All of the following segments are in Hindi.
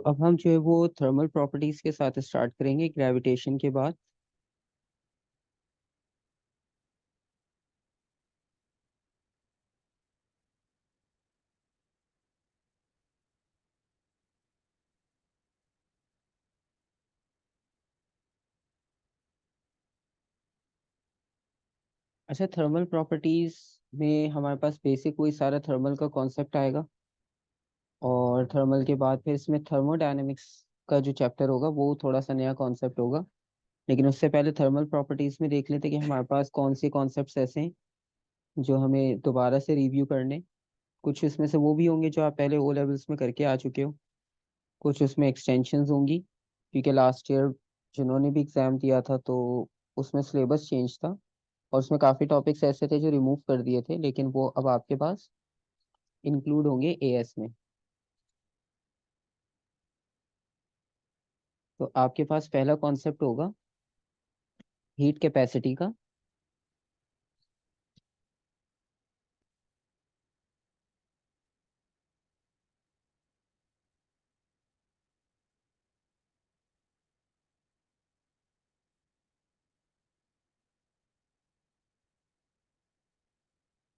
अब हम जो है वो थर्मल प्रॉपर्टीज के साथ स्टार्ट करेंगे ग्रेविटेशन के बाद। अच्छा, थर्मल प्रॉपर्टीज में हमारे पास बेसिक वही सारा थर्मल का कॉन्सेप्ट आएगा, और थर्मल के बाद फिर इसमें थर्मोडायनेमिक्स का जो चैप्टर होगा वो थोड़ा सा नया कॉन्सेप्ट होगा। लेकिन उससे पहले थर्मल प्रॉपर्टीज में देख लेते हैं कि हमारे पास कौन से कॉन्सेप्ट्स ऐसे हैं जो हमें दोबारा से रिव्यू करने। कुछ इसमें से वो भी होंगे जो आप पहले ओ लेवल्स में करके आ चुके हो, कुछ उसमें एक्सटेंशंस होंगी, क्योंकि लास्ट ईयर जिन्होंने भी एग्ज़ाम दिया था तो उसमें सिलेबस चेंज था, और उसमें काफ़ी टॉपिक्स ऐसे थे जो रिमूव कर दिए थे, लेकिन वो अब आपके पास इंक्लूड होंगे एएस में। तो आपके पास पहला कॉन्सेप्ट होगा हीट कैपेसिटी का।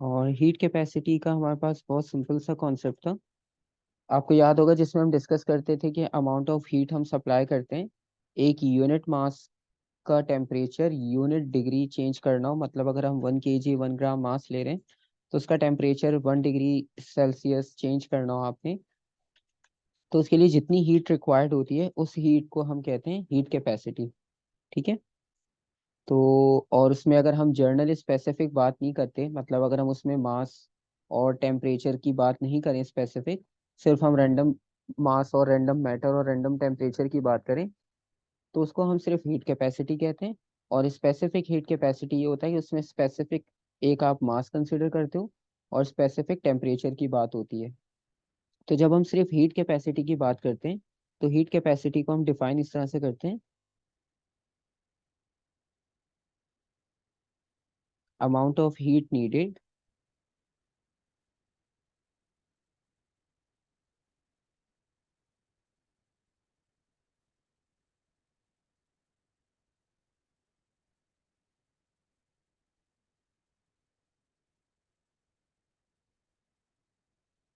और हीट कैपेसिटी का हमारे पास बहुत सिंपल सा कॉन्सेप्ट था, आपको याद होगा, जिसमें हम डिस्कस करते थे कि अमाउंट ऑफ हीट हम सप्लाई करते हैं, एक यूनिट मास का टेम्परेचर यूनिट डिग्री चेंज करना हो, मतलब अगर हम 1 kg 1 ग्राम मास ले रहे हैं तो उसका टेम्परेचर 1 डिग्री सेल्सियस चेंज करना हो आपने, तो उसके लिए जितनी हीट रिक्वायर्ड होती है उस हीट को हम कहते हैं हीट कैपेसिटी। ठीक है। तो और उसमें अगर हम जर्नल स्पेसिफिक बात नहीं करते, मतलब अगर हम उसमें मास और टेम्परेचर की बात नहीं करें स्पेसिफिक, सिर्फ हम रैंडम मास और रैंडम मैटर और रैंडम टेम्परेचर की बात करें, तो उसको हम सिर्फ हीट कैपेसिटी कहते हैं। और स्पेसिफिक हीट कैपेसिटी ये होता है कि उसमें स्पेसिफिक एक आप मास कंसिडर करते हो और स्पेसिफिक टेम्परेचर की बात होती है। तो जब हम सिर्फ हीट कैपेसिटी की बात करते हैं तो हीट कैपेसिटी को हम डिफाइन इस तरह से करते हैं, amount of heat needed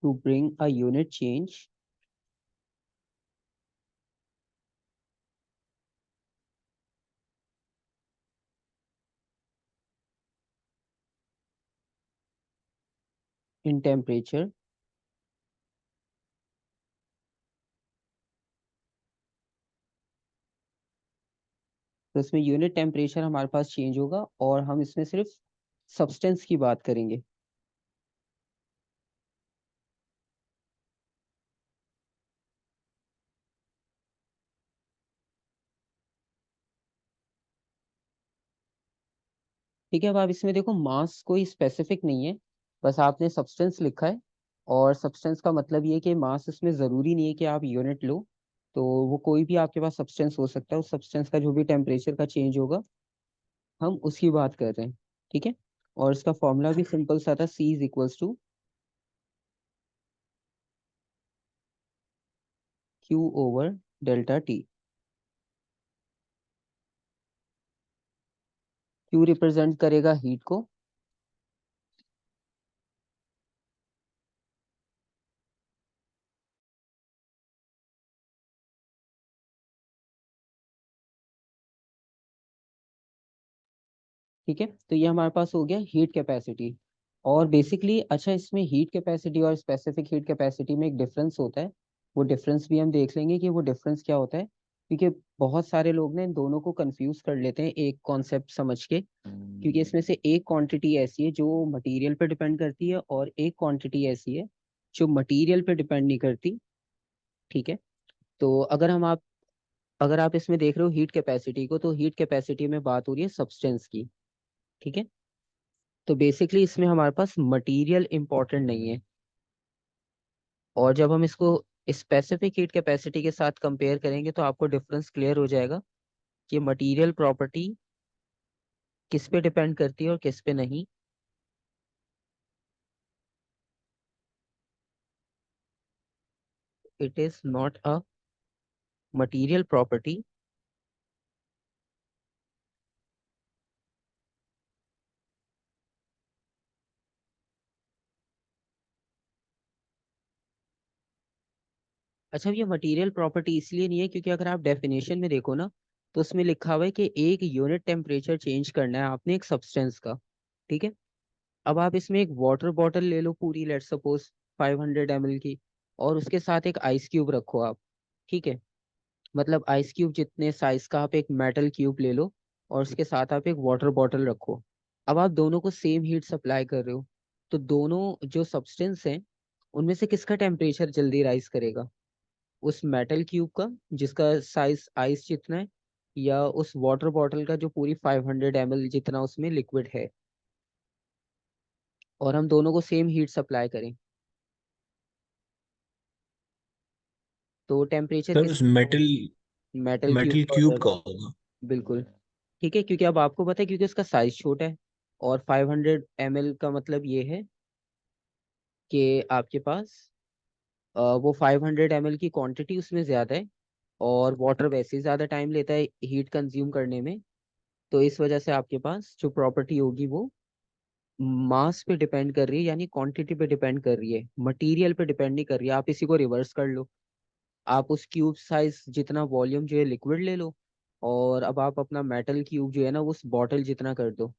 to bring a unit change in temperature. तो इसमें यूनिट टेम्परेचर हमारे पास चेंज होगा, और हम इसमें सिर्फ सब्सटेंस की बात करेंगे। ठीक है, अब आप इसमें देखो मास कोई स्पेसिफिक नहीं है, बस आपने सब्सटेंस लिखा है। और सब्सटेंस का मतलब ये है कि मास इसमें ज़रूरी नहीं है कि आप यूनिट लो, तो वो कोई भी आपके पास सब्सटेंस हो सकता है, उस सब्सटेंस का जो भी टेम्परेचर का चेंज होगा हम उसकी बात कर रहे हैं। ठीक है। और इसका फॉर्मूला भी सिंपल सा था, C is equals to Q/Δt। Q represent करेगा हीट को, ठीक है। तो ये हमारे पास हो गया हीट कैपेसिटी। और बेसिकली अच्छा, इसमें हीट कैपेसिटी और स्पेसिफिक हीट कैपेसिटी में एक डिफरेंस होता है, वो डिफरेंस भी हम देख लेंगे कि वो डिफरेंस क्या होता है, क्योंकि बहुत सारे लोग ना इन दोनों को कंफ्यूज कर लेते हैं एक कॉन्सेप्ट समझ के, क्योंकि इसमें से एक क्वांटिटी ऐसी है जो मटेरियल पे डिपेंड करती है और एक क्वांटिटी ऐसी है जो मटेरियल पे डिपेंड नहीं करती। ठीक है। तो अगर आप इसमें देख रहे हो हीट कैपेसिटी को, तो हीट कैपेसिटी में बात हो रही है सब्सटेंस की। ठीक है। तो बेसिकली इसमें हमारे पास मटेरियल इंपॉर्टेंट नहीं है, और जब हम इसको स्पेसिफिक हीट कैपेसिटी के साथ कंपेयर करेंगे तो आपको डिफरेंस क्लियर हो जाएगा कि मटेरियल प्रॉपर्टी किस पे डिपेंड करती है और किस पे नहीं। It is not a material property अच्छा, ये मटेरियल प्रॉपर्टी इसलिए नहीं है क्योंकि अगर आप डेफिनेशन में देखो ना, तो उसमें लिखा हुआ है कि एक यूनिट टेम्परेचर चेंज करना है आपने एक सब्सटेंस का। ठीक है। अब आप इसमें एक वाटर बॉटल ले लो पूरी, लेट सपोज 500 ml की, और उसके साथ एक आइस क्यूब रखो आप। ठीक है। मतलब आइस क्यूब जितने साइज का आप एक मेटल क्यूब ले लो, और उसके साथ आप एक वाटर बॉटल रखो। अब आप दोनों को सेम हीट सप्लाई कर रहे हो, तो दोनों जो सब्सटेंस हैं उनमें से किसका टेम्परेचर जल्दी राइज करेगा? उस मेटल क्यूब का जिसका साइज आइस जितना है, या उस वाटर बॉटल का जो पूरी 500 ml जितना उसमें लिक्विड है, और हम दोनों को सेम हीट सप्लाई करें, तो टेम्परेचर सर किस? उस मेटल मेटल क्यूब मेटल का हो क्यूब जाएगा। का होगा। बिल्कुल। ठीक है, क्योंकि अब आपको पता है क्योंकि उसका साइज छोटा है, और 500 ml का मतलब ये है कि आपके पास वो 500 ml की क्वांटिटी उसमें ज्यादा है, और वाटर वैसे ही ज्यादा टाइम लेता है हीट कंज्यूम करने में। तो इस वजह से आपके पास जो प्रॉपर्टी होगी वो मास पे डिपेंड कर रही है, यानी क्वांटिटी पे डिपेंड कर रही है, मटेरियल पे डिपेंड नहीं कर रही है। आप इसी को रिवर्स कर लो। आप उस क्यूब साइज जितना वॉल्यूम जो है लिक्विड ले लो, और अब आप अपना मेटल क्यूब जो है ना उस बॉटल जितना कर दो।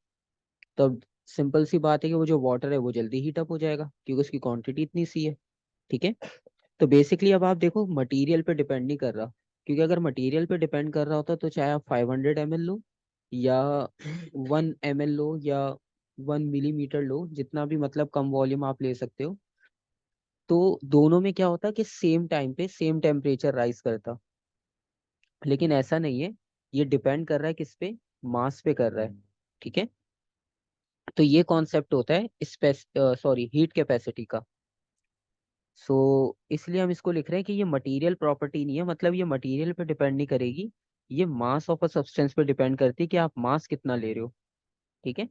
तब सिंपल सी बात है कि वो जो वाटर है वो जल्दी हीट अप हो जाएगा क्योंकि उसकी क्वांटिटी इतनी सी है। ठीक है। तो बेसिकली अब आप देखो मटेरियल पे डिपेंड नहीं कर रहा, क्योंकि अगर मटेरियल पे डिपेंड कर रहा होता तो चाहे आप 500 ml लो, या 1 ml लो, या 1 मिलीमीटर लो, जितना भी मतलब कम वॉल्यूम आप ले सकते हो, तो दोनों में क्या होता कि सेम टाइम पे सेम टेम्परेचर राइज करता। लेकिन ऐसा नहीं है, ये डिपेंड कर रहा है किस पे? मास पे कर रहा है। ठीक है। तो ये कॉन्सेप्ट होता है स्पेस सॉरी हीट कैपेसिटी का। सो इसलिए हम इसको लिख रहे हैं कि ये मटेरियल प्रॉपर्टी नहीं है, मतलब ये मटेरियल पे डिपेंड नहीं करेगी, ये मास ऑफ अ सब्सटेंस पे डिपेंड करती है कि आप मास कितना ले रहे हो। ठीक है।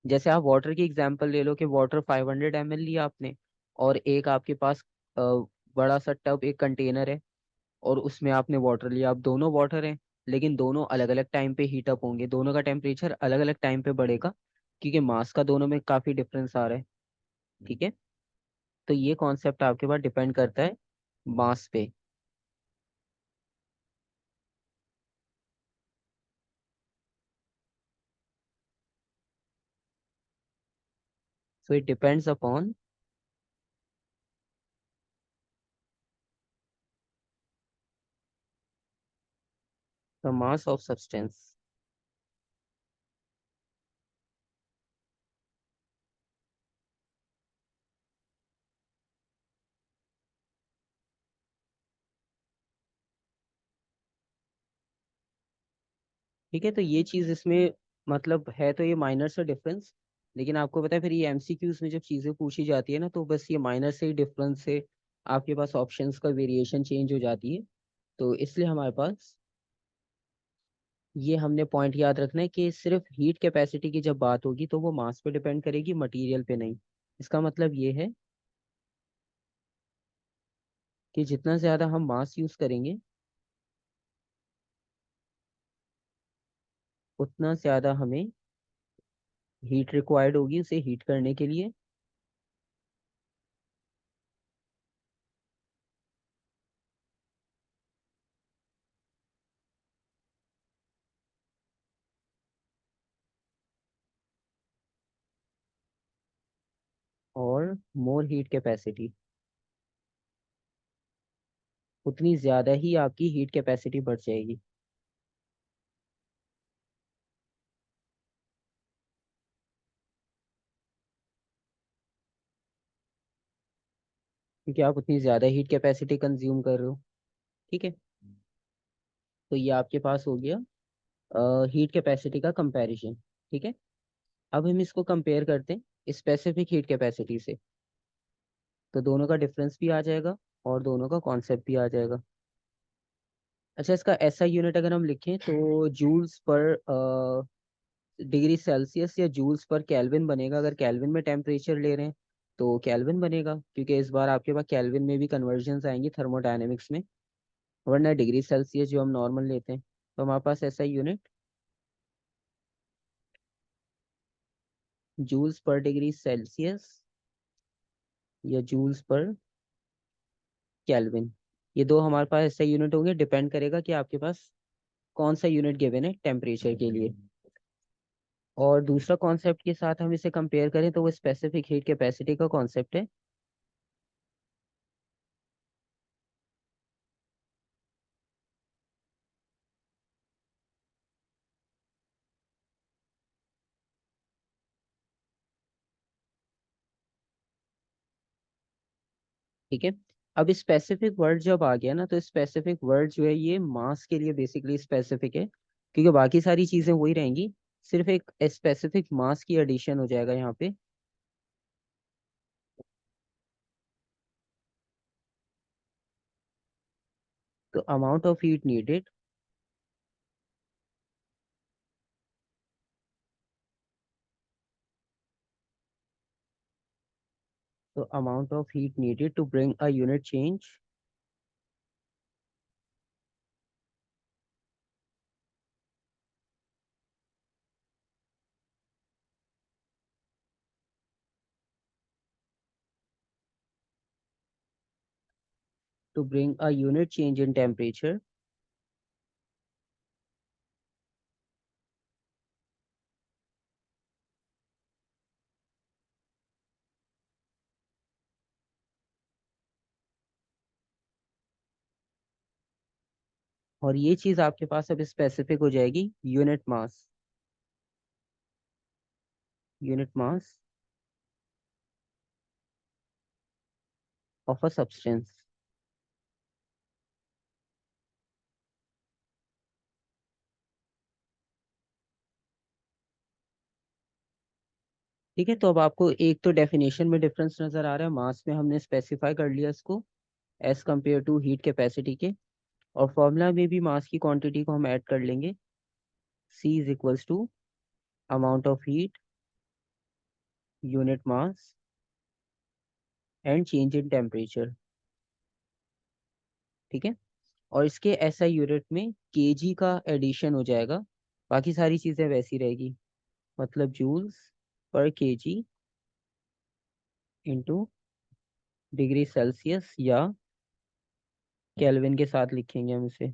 जैसे आप वाटर की एग्जांपल ले लो कि वाटर 500 ml लिया आपने, और एक आपके पास अ, बड़ा सा टब एक कंटेनर है, और उसमें आपने वाटर लिया। अब दोनों वाटर हैं, लेकिन दोनों अलग अलग टाइम पे हीट अप होंगे, दोनों का टेम्परेचर अलग अलग टाइम पे बढ़ेगा, क्योंकि मास का दोनों में काफी डिफरेंस आ रहा है। ठीक है। तो ये कॉन्सेप्ट आपके पास डिपेंड करता है मास पे। So it depends upon the mass of substance. ठीक है। तो ये चीज इसमें मतलब है, तो ये माइनर से डिफरेंस। लेकिन आपको पता है फिर ये एमसीक्यूज में जब चीजें पूछी जाती है ना, तो बस ये माइनर से ही डिफरेंस से आपके पास ऑप्शंस का वेरिएशन चेंज हो जाती है। तो इसलिए हमारे पास ये हमने पॉइंट याद रखना है कि सिर्फ हीट कैपेसिटी की जब बात होगी तो वो मास पे डिपेंड करेगी, मटेरियल पे नहीं। इसका मतलब ये है कि जितना ज्यादा हम मास यूज करेंगे, उतना ज्यादा हमें हीट रिक्वायर्ड होगी उसे हीट करने के लिए, और मोर हीट कैपेसिटी, उतनी ज्यादा ही आपकी हीट कैपेसिटी बढ़ जाएगी, क्योंकि आप उतनी ज्यादा हीट कैपेसिटी कंज्यूम कर रहे हो। ठीक है। तो ये आपके पास हो गया हीट कैपेसिटी का कंपैरिजन। ठीक है। अब हम इसको कंपेयर करते हैं स्पेसिफिक हीट कैपेसिटी से, तो दोनों का डिफरेंस भी आ जाएगा और दोनों का कॉन्सेप्ट भी आ जाएगा। अच्छा, इसका ऐसा यूनिट अगर हम लिखें तो जूल्स पर डिग्री सेल्सियस या जूल्स पर केल्विन बनेगा। अगर केल्विन में टेम्परेचर ले रहे हैं तो केल्विन बनेगा, क्योंकि इस बार आपके पास केल्विन में भी कन्वर्जन्स आएंगी थर्मोडायनेमिक्स में। वरना डिग्री सेल्सियस जो हम नॉर्मल लेते हैं, तो हमारे पास ऐसा यूनिट जूल्स पर डिग्री सेल्सियस या जूल्स पर केल्विन, ये दो हमारे पास ऐसा यूनिट होंगे। डिपेंड करेगा कि आपके पास कौन सा यूनिट गिवन है टेम्परेचर के लिए। और दूसरा कॉन्सेप्ट के साथ हम इसे कंपेयर करें तो वो स्पेसिफिक हीट कैपेसिटी का कॉन्सेप्ट है। ठीक है। अब स्पेसिफिक वर्ड जब आ गया ना, तो स्पेसिफिक वर्ड जो है ये मास के लिए बेसिकली स्पेसिफिक है, क्योंकि बाकी सारी चीजें वही रहेंगी, सिर्फ एक स्पेसिफिक मास की एडिशन हो जाएगा यहाँ पे। तो अमाउंट ऑफ हीट नीडेड, तो amount of heat needed to bring a unit change, to bring a unit change in temperature, और ये चीज आपके पास अब स्पेसिफिक हो जाएगी unit mass, unit mass of a substance. ठीक है, तो अब आपको एक तो डेफिनेशन में डिफरेंस नजर आ रहा है, मास में हमने स्पेसिफाई कर लिया इसको as compared to heat capacity के, और फॉर्मूला में भी मास की क्वांटिटी को हम ऐड कर लेंगे। C is equals to amount of heat, unit mass and change in temperature. ठीक है। और इसके ऐसा यूनिट में केजी का एडिशन हो जाएगा, बाकी सारी चीजें वैसी रहेगी, मतलब जूल्स पर केजी इंटू डिग्री सेल्सियस या केल्विन के साथ लिखेंगे हम इसे।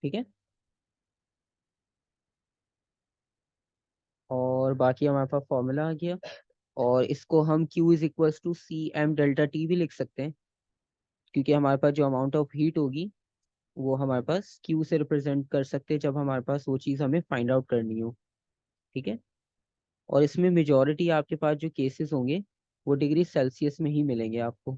ठीक है। और बाकी हमारे पास फॉर्मूला आ गया, और इसको हम Q is equals to C M delta T भी लिख सकते हैं, क्योंकि हमारे पास जो अमाउंट ऑफ हीट होगी वो हमारे पास Q से रिप्रेजेंट कर सकते हैं जब हमारे पास वो चीज़ हमें फाइंड आउट करनी हो। ठीक है। और इसमें मेजॉरिटी आपके पास जो केसेस होंगे वो डिग्री सेल्सियस में ही मिलेंगे आपको।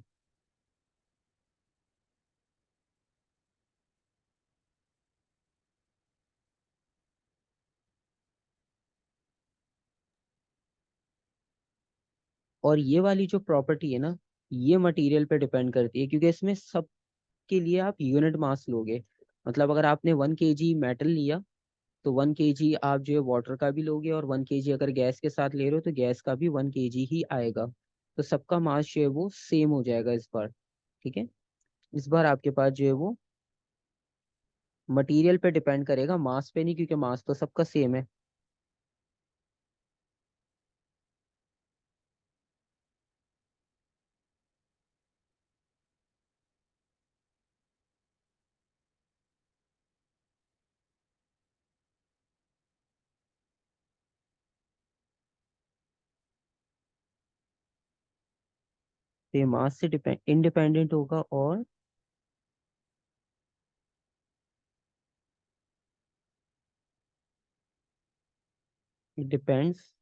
और ये वाली जो प्रॉपर्टी है ना, ये मटेरियल पे डिपेंड करती है, क्योंकि इसमें सब के लिए आप यूनिट मास लोगे। मतलब अगर आपने 1 kg मेटल लिया, तो 1 kg आप जो है वाटर का भी लोगे, और 1 kg अगर गैस के साथ ले रहे हो तो गैस का भी 1 kg ही आएगा। तो सबका मास जो है वो सेम हो जाएगा इस बार। ठीक है। इस बार आपके पास जो है वो मटेरियल पे डिपेंड करेगा, मास पे नहीं, क्योंकि मास तो सबका सेम है। तो ये मास से डिपेंड इंडिपेंडेंट होगा, और it depends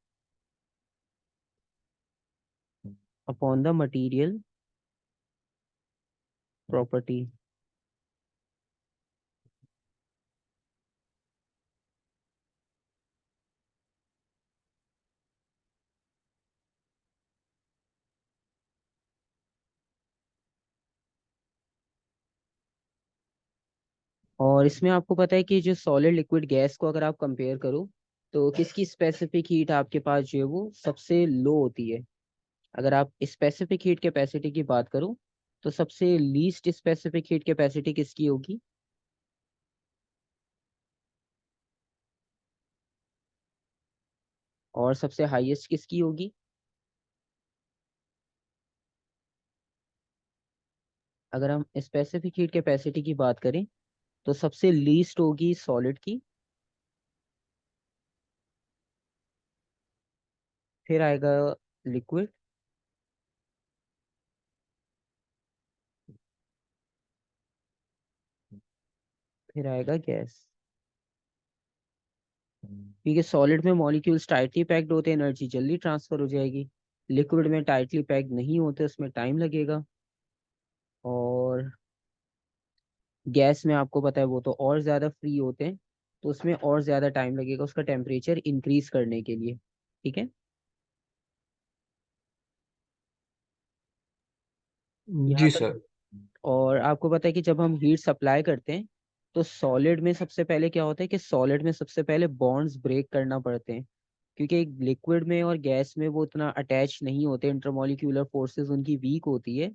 upon the material property. और इसमें आपको पता है कि जो सॉलिड लिक्विड गैस को अगर आप कंपेयर करो, तो किसकी स्पेसिफिक हीट आपके पास जो है वो सबसे लो होती है। अगर आप स्पेसिफिक हीट कैपेसिटी की बात करो तो सबसे लीस्ट स्पेसिफिक हीट कैपेसिटी किसकी होगी? और सबसे हाईएस्ट किसकी होगी? अगर हम स्पेसिफिक हीट कैपेसिटी की बात करें तो सबसे लीस्ट होगी सॉलिड की, फिर आएगा लिक्विड, फिर आएगा गैस। क्योंकि सॉलिड में मॉलिक्यूल्स टाइटली पैक्ड होते हैं, एनर्जी जल्दी ट्रांसफर हो जाएगी। लिक्विड में टाइटली पैक्ड नहीं होते, उसमें टाइम लगेगा। और गैस में आपको पता है वो तो और ज़्यादा फ्री होते हैं, तो उसमें और ज़्यादा टाइम लगेगा उसका टेम्परेचर इंक्रीज करने के लिए। ठीक है। यहाँ जी तक। सर। और आपको पता है कि जब हम हीट सप्लाई करते हैं तो सॉलिड में सबसे पहले क्या होता है कि सॉलिड में सबसे पहले बॉन्ड्स ब्रेक करना पड़ते हैं। क्योंकि लिक्विड में और गैस में वो उतना अटैच नहीं होते, इंटरमोलिक्यूलर फोर्सेस उनकी वीक होती है,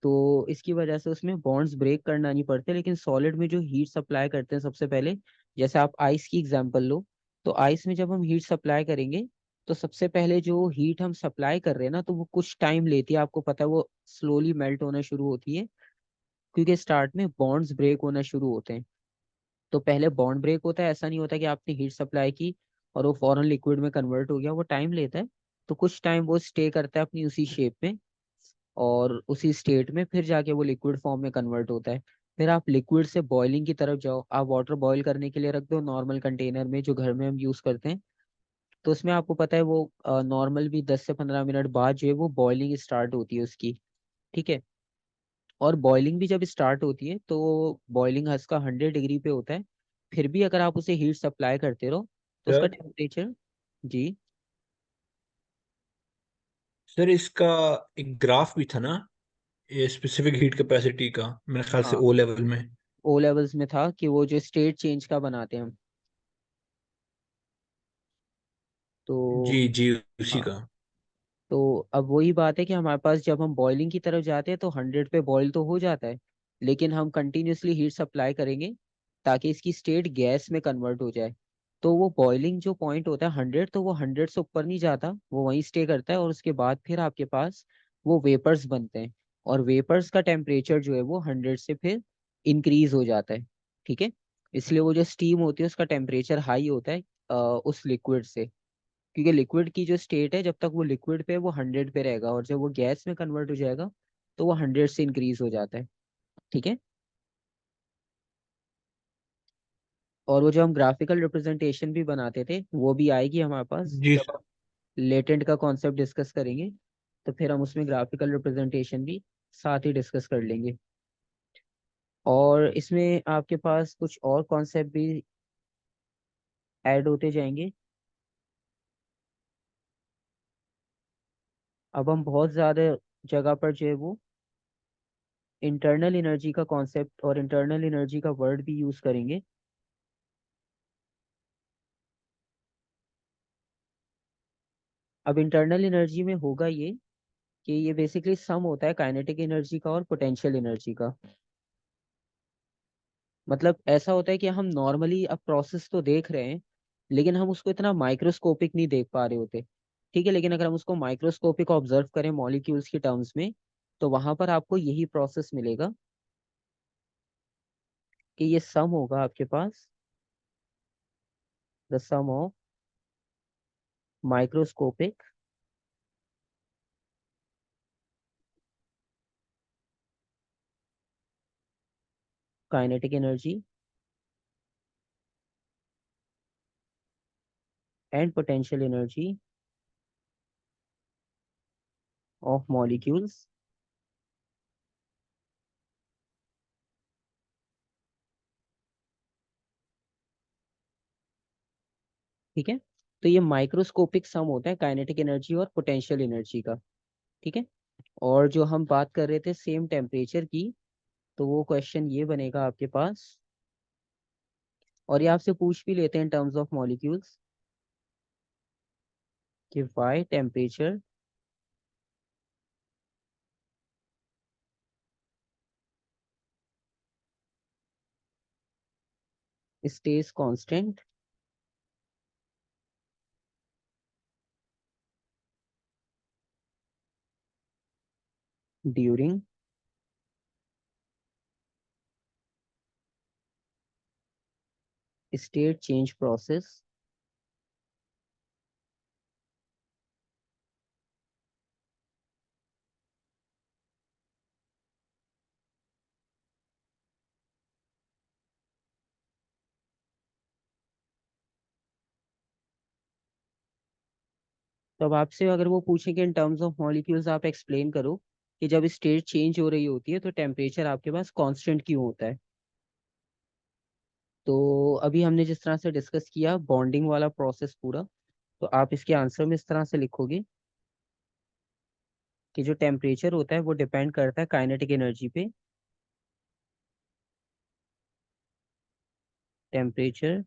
तो इसकी वजह से उसमें बॉन्ड्स ब्रेक करना नहीं पड़ते। लेकिन सॉलिड में जो हीट सप्लाई करते हैं सबसे पहले, जैसे आप आइस की एग्जांपल लो, तो आइस में जब हम हीट सप्लाई करेंगे तो सबसे पहले जो हीट हम सप्लाई कर रहे हैं ना, तो वो कुछ टाइम लेती है। आपको पता है वो स्लोली मेल्ट होना शुरू होती है, क्योंकि स्टार्ट में बॉन्ड्स ब्रेक होना शुरू होते हैं। तो पहले बॉन्ड ब्रेक होता है, ऐसा नहीं होता कि आपने हीट सप्लाई की और वो फॉरन लिक्विड में कन्वर्ट हो गया, वो टाइम लेता है। तो कुछ टाइम वो स्टे करता है अपनी उसी शेप में और उसी स्टेट में, फिर जाके वो लिक्विड फॉर्म में कन्वर्ट होता है। फिर आप लिक्विड से बॉइलिंग की तरफ जाओ, आप वाटर बॉईल करने के लिए रख दो नॉर्मल कंटेनर में जो घर में हम यूज़ करते हैं। तो उसमें आपको पता है वो नॉर्मल भी 10 से 15 मिनट बाद जो है वो बॉइलिंग स्टार्ट होती है उसकी। ठीक है। और बॉइलिंग भी जब स्टार्ट होती है तो बॉइलिंग इसका 100 डिग्री पे होता है। फिर भी अगर आप उसे हीट सप्लाई करते रहो तो उसका सर टेम्परेचर। जी। सर इसका एक ग्राफ भी था ना, ये स्पेसिफिक हीट कैपेसिटी का, मेरे ख्याल से हाँ, ओ लेवल में। ओ लेवल्स में था कि वो जो स्टेट चेंज का बनाते हैं हम। तो जी जी, उसी हाँ, का। तो अब वही बात है कि हमारे पास जब हम बॉइलिंग की तरफ जाते हैं तो 100 पे बॉईल तो हो जाता है, लेकिन हम कंटिन्यूसली हीट सप्लाई करेंगे ताकि इसकी स्टेट गैस में कन्वर्ट हो जाए। तो वो बॉइलिंग जो पॉइंट होता है 100, तो वो 100 से ऊपर नहीं जाता, वो वहीं स्टे करता है। और उसके बाद फिर आपके पास वो वेपर्स बनते हैं, और वेपर्स का टेम्परेचर जो है वो 100 से फिर इंक्रीज हो जाता है। ठीक है। इसलिए वो जो स्टीम होती है उसका टेम्परेचर हाई होता है उस लिक्विड से। क्योंकि लिक्विड की जो स्टेट है, जब तक वो लिक्विड पे वो 100 पे रहेगा, और जब वो गैस में कन्वर्ट हो जाएगा तो वो 100 से इंक्रीज हो जाता है। ठीक है। और वो जो हम ग्राफिकल रिप्रेजेंटेशन भी बनाते थे वो भी आएगी हमारे पास जी जब सर। हम लेटेंट का कॉन्सेप्ट डिस्कस करेंगे, तो फिर हम उसमें ग्राफिकल रिप्रेजेंटेशन भी साथ ही डिस्कस कर लेंगे। और इसमें आपके पास कुछ और कॉन्सेप्ट भी ऐड होते जाएंगे। अब हम बहुत ज़्यादा जगह पर जो है वो इंटरनल एनर्जी का कॉन्सेप्ट और इंटरनल एनर्जी का वर्ड भी यूज़ करेंगे। अब इंटरनल एनर्जी में होगा ये कि ये बेसिकली सम होता है काइनेटिक एनर्जी का और पोटेंशियल एनर्जी का। मतलब ऐसा होता है कि हम नॉर्मली अब प्रोसेस तो देख रहे हैं, लेकिन हम उसको इतना माइक्रोस्कोपिक नहीं देख पा रहे होते। ठीक है। लेकिन अगर हम उसको माइक्रोस्कोपिक ऑब्जर्व करें मॉलिक्यूल्स की टर्म्स में, तो वहां पर आपको यही प्रोसेस मिलेगा कि ये सम होगा आपके पास, the sum of microscopic kinetic energy and potential energy of molecules. ठीक है। तो ये माइक्रोस्कोपिक सम होता है काइनेटिक एनर्जी और पोटेंशियल एनर्जी का। ठीक है। और जो हम बात कर रहे थे सेम टेम्परेचर की, तो वो क्वेश्चन ये बनेगा आपके पास, और ये आपसे पूछ भी लेते हैं इन टर्म्स ऑफ मॉलिक्यूल्स कि why temperature stays constant during state change process तो अब आपसे अगर वो पूछे कि इन टर्म्स ऑफ मॉलिक्यूल्स आप एक्सप्लेन करो कि जब स्टेट चेंज हो रही होती है तो टेम्परेचर आपके पास कांस्टेंट क्यों होता है। तो अभी हमने जिस तरह से डिस्कस किया बॉन्डिंग वाला प्रोसेस पूरा, तो आप इसके आंसर में इस तरह से लिखोगे कि जो टेम्परेचर होता है वो डिपेंड करता है काइनेटिक एनर्जी पे। Temperature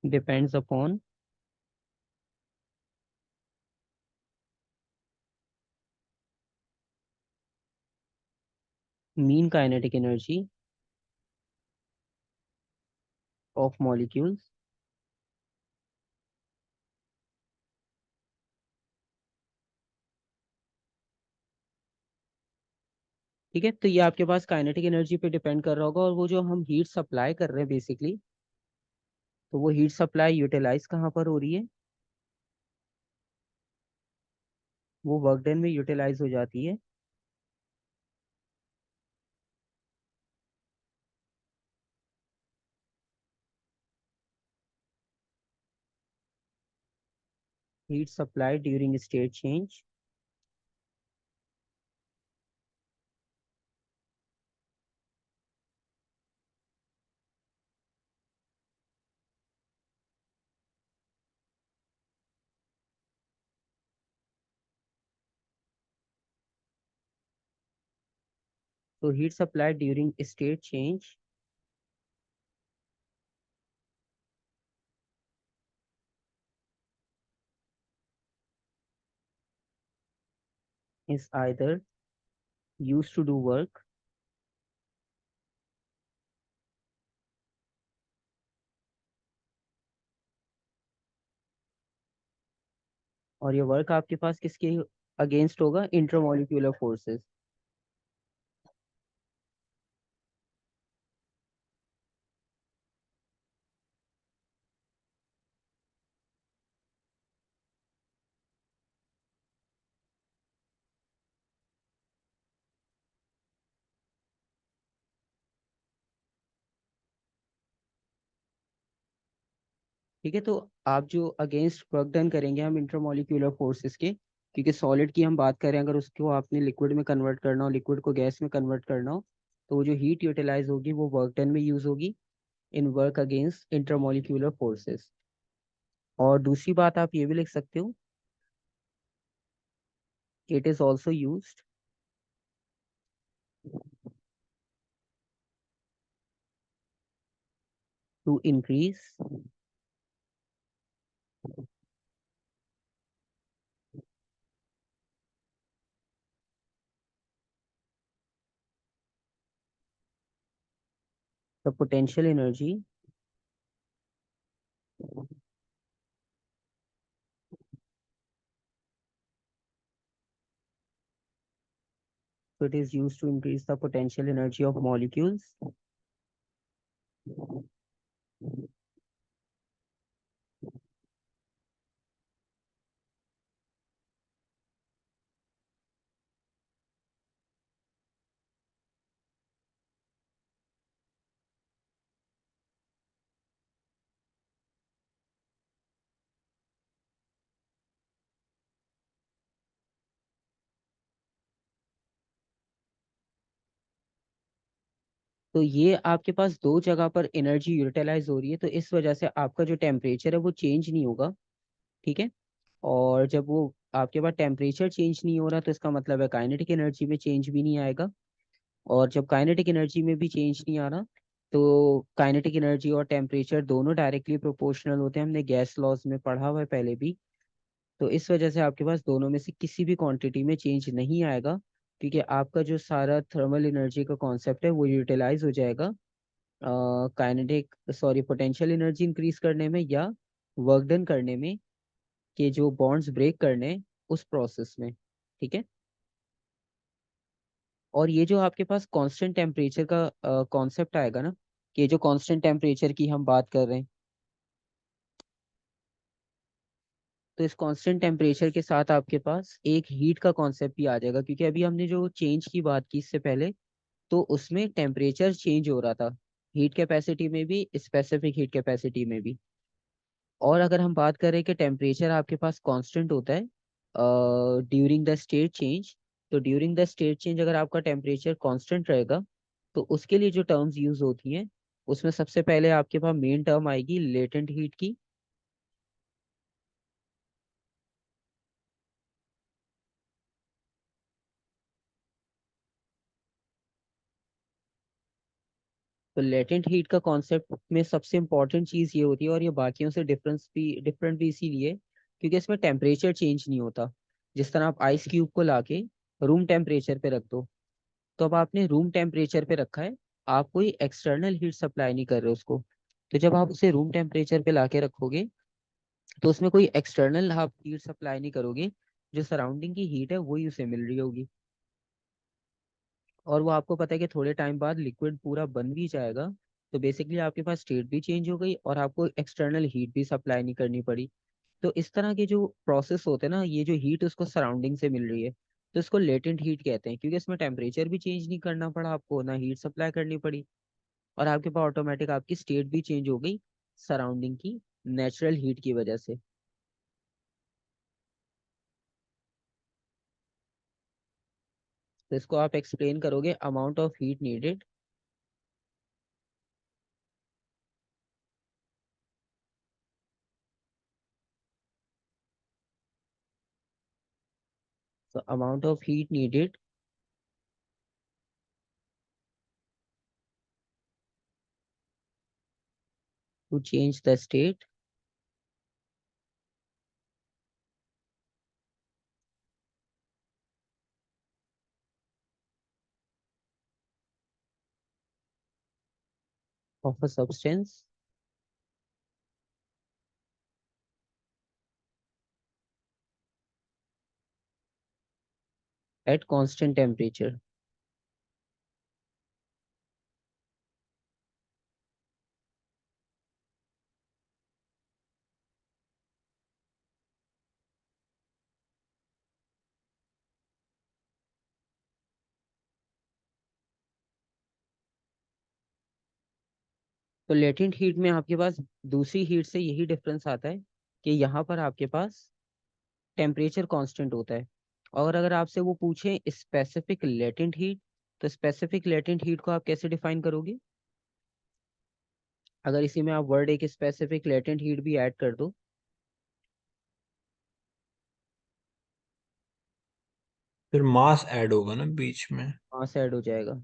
depends upon mean kinetic energy of molecules. ठीक है, तो ये आपके पास काइनेटिक एनर्जी पे डिपेंड कर रहा होगा, और वो जो हम हीट सप्लाई कर रहे हैं बेसिकली, तो वो हीट सप्लाई यूटिलाइज कहाँ पर हो रही है, वो वर्क डन में यूटिलाइज हो जाती है heat supply during state change. तो heat supply during state change is either used to do work और ये वर्क आपके पास किसके अगेंस्ट होगा, इंटरमोलिक्यूलर फोर्सेस। ठीक है, तो आप जो अगेंस्ट वर्क डन करेंगे हम इंटरमोलिक्यूलर फोर्सेस के, क्योंकि सॉलिड की हम बात करें, अगर उसको आपने लिक्विड में कन्वर्ट करना हो, लिक्विड को गैस में कन्वर्ट करना हो, तो वो जो हीट यूटिलाइज होगी वो वर्क डन में यूज होगी in work against intermolecular forces. और दूसरी बात आप ये भी लिख सकते हो, it is also used to increase the potential energy. So it is used to increase the potential energy of molecules। तो ये आपके पास दो जगह पर एनर्जी यूटिलाइज हो रही है, तो इस वजह से आपका जो टेम्परेचर है वो चेंज नहीं होगा। ठीक है, और जब वो आपके पास टेम्परेचर चेंज नहीं हो रहा तो इसका मतलब है काइनेटिक एनर्जी में चेंज भी नहीं आएगा। और जब काइनेटिक एनर्जी में भी चेंज नहीं आ रहा, तो काइनेटिक एनर्जी और टेम्परेचर दोनों डायरेक्टली प्रोपोर्शनल होते हैं, हमने गैस लॉज में पढ़ा हुआ है पहले भी। तो इस वजह से आपके पास दोनों में से किसी भी क्वांटिटी में चेंज नहीं आएगा, क्योंकि आपका जो सारा थर्मल एनर्जी का कॉन्सेप्ट है वो यूटिलाइज हो जाएगा kinetic sorry potential energy increase करने में या वर्क डन करने में, कि जो बॉन्ड्स ब्रेक करने हैं, उस प्रोसेस में। ठीक है। और ये जो आपके पास कांस्टेंट टेम्परेचर का कॉन्सेप्ट आएगा ना, कि जो कांस्टेंट टेम्परेचर की हम बात कर रहे हैं, तो इस कांस्टेंट टेम्परेचर के साथ आपके पास एक हीट का कॉन्सेप्ट भी आ जाएगा, क्योंकि अभी हमने जो चेंज की बात की इससे पहले, तो उसमें टेम्परेचर चेंज हो रहा था, हीट कैपेसिटी में भी, स्पेसिफिक हीट कैपेसिटी में भी। और अगर हम बात करें कि टेम्परेचर आपके पास कांस्टेंट होता है ड्यूरिंग द स्टेट चेंज, तो ड्यूरिंग द स्टेट चेंज अगर आपका टेम्परेचर कांस्टेंट रहेगा, तो उसके लिए जो टर्म्स यूज होती हैं, उसमें सबसे पहले आपके पास मेन टर्म आएगी लेटेंट हीट की। तो लेटेंट हीट का कॉन्सेप्ट में सबसे इंपॉर्टेंट चीज ये होती है, और ये बाकियों से डिफरेंट भी इसीलिए क्योंकि इसमें टेम्परेचर चेंज नहीं होता। जिस तरह आप आइस क्यूब को लाके रूम टेम्परेचर पे रख दो, तो अब आपने रूम टेम्परेचर पे रखा है, आप कोई एक्सटर्नल हीट सप्लाई नहीं कर रहे उसको। तो जब आप उसे रूम टेम्परेचर पे लाके रखोगे, तो उसमें कोई एक्सटर्नल आप हीट सप्लाई नहीं करोगे, जो सराउंडिंग की हीट है वही उसे मिल रही होगी। और वो आपको पता है कि थोड़े टाइम बाद लिक्विड पूरा बन भी जाएगा, तो बेसिकली आपके पास स्टेट भी चेंज हो गई और आपको एक्सटर्नल हीट भी सप्लाई नहीं करनी पड़ी। तो इस तरह के जो प्रोसेस होते हैं ना, ये जो हीट उसको सराउंडिंग से मिल रही है, तो इसको लेटेंट हीट कहते हैं, क्योंकि इसमें टेम्परेचर भी चेंज नहीं करना पड़ा आपको, ना हीट सप्लाई करनी पड़ी, और आपके पास ऑटोमेटिक आपकी स्टेट भी चेंज हो गई सराउंडिंग की नेचुरल हीट की वजह से। तो इसको आप एक्सप्लेन करोगे अमाउंट ऑफ हीट नीडेड। तो amount of heat needed to change the state of a substance at constant temperature. तो लेटेंट हीट में आपके पास दूसरी हीट से यही डिफरेंस आता है कि यहाँ पर आपके पास टेम्परेचर कांस्टेंट होता है। और अगर आपसे वो पूछे स्पेसिफिक लेटेंट हीट, तो स्पेसिफिक लेटेंट हीट को आप कैसे डिफाइन करोगे? अगर इसी में आप वर्ड एक स्पेसिफिक लेटेंट हीट भी ऐड कर दो, फिर मास ऐड होगा ना बीच में। वहां से ऐड हो जाएगा।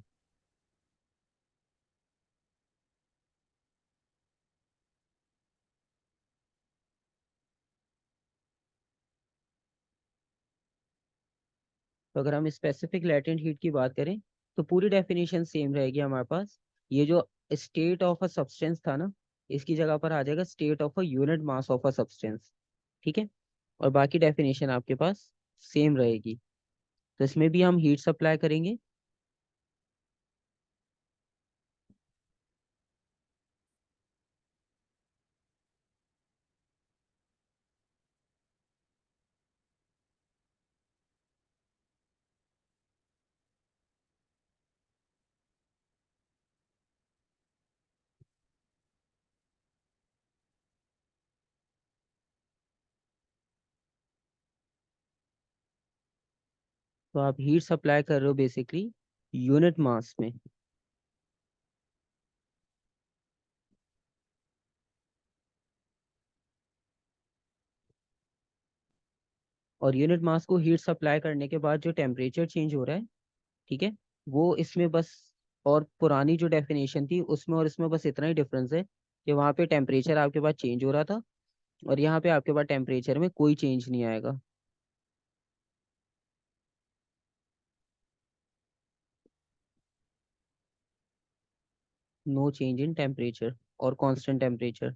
तो अगर हम स्पेसिफिक लेटेंट हीट की बात करें, तो पूरी डेफिनेशन सेम रहेगी हमारे पास। ये जो स्टेट ऑफ अ सब्सटेंस था ना, इसकी जगह पर आ जाएगा state of a unit mass of a substance. ठीक है। और बाकी डेफिनेशन आपके पास सेम रहेगी। तो इसमें भी हम हीट सप्लाई करेंगे। तो आप हीट सप्लाई कर रहे हो बेसिकली यूनिट मास में। और यूनिट मास को हीट सप्लाई करने के बाद जो टेम्परेचर चेंज हो रहा है, ठीक है, वो इसमें बस, और पुरानी जो डेफिनेशन थी उसमें और इसमें बस इतना ही डिफरेंस है कि वहाँ पे टेम्परेचर आपके पास चेंज हो रहा था, और यहाँ पे आपके पास टेम्परेचर में कोई चेंज नहीं आएगा। नो चेंज इन टेम्परेचर और कांस्टेंट टेम्परेचर।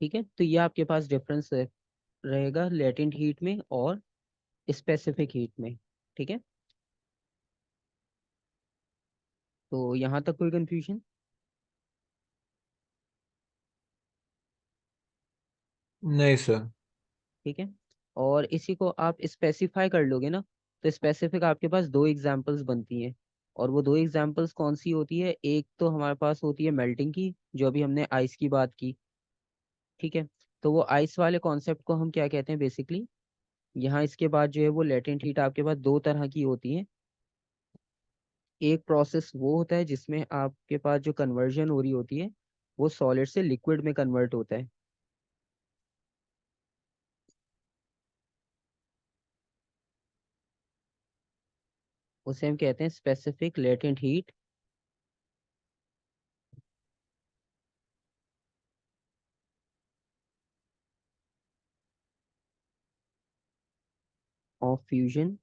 ठीक है, तो ये आपके पास डिफरेंस रहेगा लेटेंट हीट में और स्पेसिफिक हीट में। ठीक है, तो यहाँ तक कोई कंफ्यूजन? नहीं सर। ठीक है, और इसी को आप स्पेसिफाई कर लोगे ना, तो स्पेसिफिक आपके पास दो एग्जांपल्स बनती हैं। और वो दो एग्जांपल्स कौन सी होती है? एक तो हमारे पास होती है मेल्टिंग की, जो अभी हमने आइस की बात की। ठीक है, तो वो आइस वाले कॉन्सेप्ट को हम क्या कहते हैं बेसिकली? यहाँ इसके बाद जो है वो लेटेंट हीट आपके पास दो तरह की होती है। एक प्रोसेस वो होता है जिसमें आपके पास जो कन्वर्जन हो रही होती है वो सॉलिड से लिक्विड में कन्वर्ट होता है। उसे हम कहते हैं specific latent heat of fusion.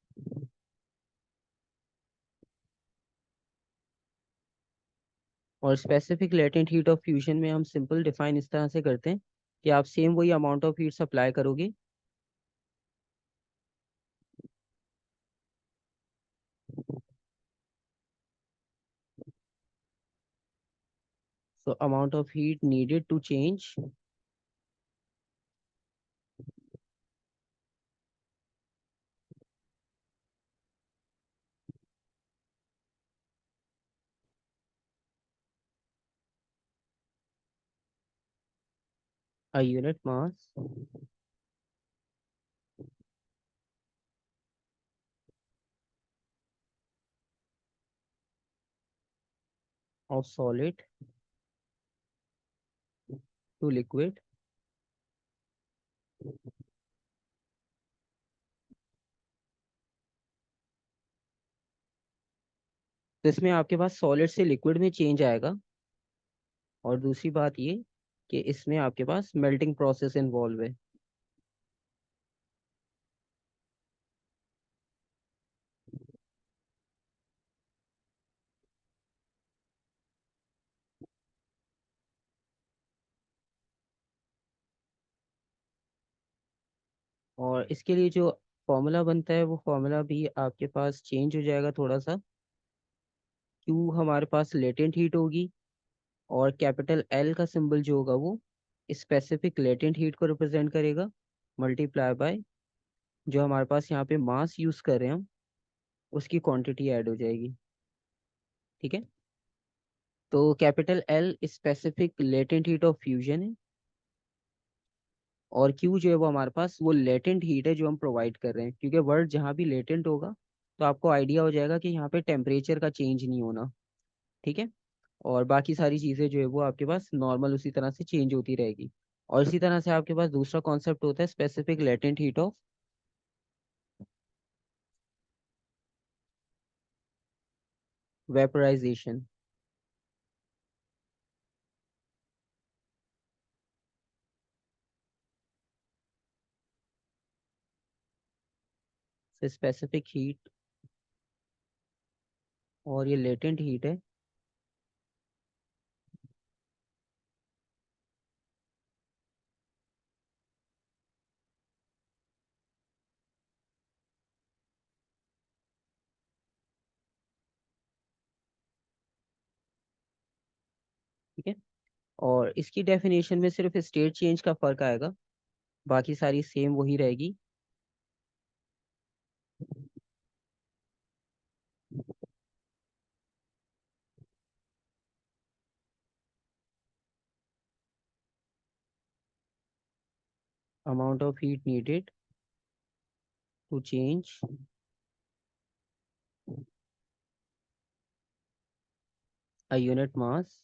और specific latent heat of fusion में हम सिंपल डिफाइन इस तरह से करते हैं कि आप सेम वही अमाउंट ऑफ हीट सप्लाई करोगे। So amount of heat needed to change a unit mass of solid to liquid. तो इसमें आपके पास सॉलिड से लिक्विड में चेंज आएगा। और दूसरी बात ये कि इसमें आपके पास मेल्टिंग प्रोसेस इन्वॉल्व है। और इसके लिए जो फॉर्मूला बनता है वो फॉर्मूला भी आपके पास चेंज हो जाएगा थोड़ा सा। क्यू हमारे पास लेटेंट हीट होगी, और कैपिटल एल का सिंबल जो होगा वो स्पेसिफिक लेटेंट हीट को रिप्रेजेंट करेगा, मल्टीप्लाई बाय जो हमारे पास यहाँ पे मास यूज कर रहे हैं हम, उसकी क्वांटिटी ऐड हो जाएगी। ठीक है, तो capital L specific latent heat of fusion है, और क्यू जो है वो हमारे पास वो लेटेंट हीट है जो हम प्रोवाइड कर रहे हैं। क्योंकि वर्ड जहाँ भी लेटेंट होगा तो आपको आइडिया हो जाएगा कि यहाँ पे टेम्परेचर का चेंज नहीं होना। ठीक है, और बाकी सारी चीज़ें जो है वो आपके पास नॉर्मल उसी तरह से चेंज होती रहेगी। और इसी तरह से आपके पास दूसरा कॉन्सेप्ट होता है specific latent heat of vaporization. Specific heat और ये लेटेंट हीट है। ठीक है, और इसकी डेफिनेशन में सिर्फ स्टेट चेंज का फर्क आएगा, बाकी सारी सेम वही रहेगी। Amount of heat needed to change a unit mass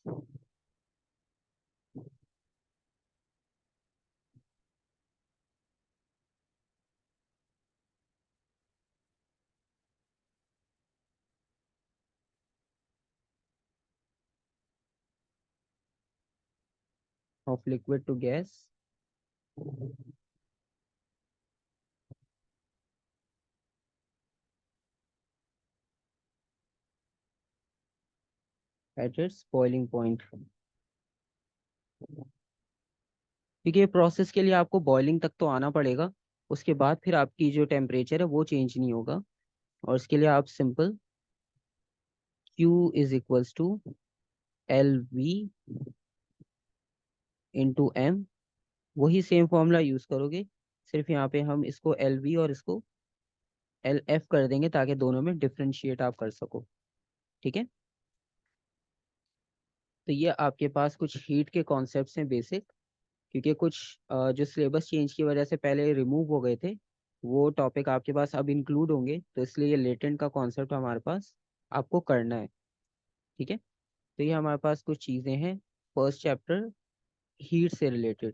of liquid to gas at its boiling point. क्योंकि ये प्रोसेस के लिए आपको बॉइलिंग तक तो आना पड़ेगा, उसके बाद फिर आपकी जो टेम्परेचर है वो चेंज नहीं होगा। और इसके लिए आप simple Q is equals to LV into M, वही सेम फॉर्मूला यूज करोगे, सिर्फ यहाँ पे हम इसको LV और इसको LF कर देंगे ताकि दोनों में डिफ्रेंशिएट आप कर सको। ठीक है, तो ये आपके पास कुछ हीट के कॉन्सेप्ट्स हैं बेसिक। क्योंकि कुछ जो सिलेबस चेंज की वजह से पहले रिमूव हो गए थे, वो टॉपिक आपके पास अब इंक्लूड होंगे, तो इसलिए ये लेटेंट का कॉन्सेप्ट हमारे पास आपको करना है। ठीक है, तो ये हमारे पास कुछ चीज़ें हैं फर्स्ट चैप्टर हीट से रिलेटेड।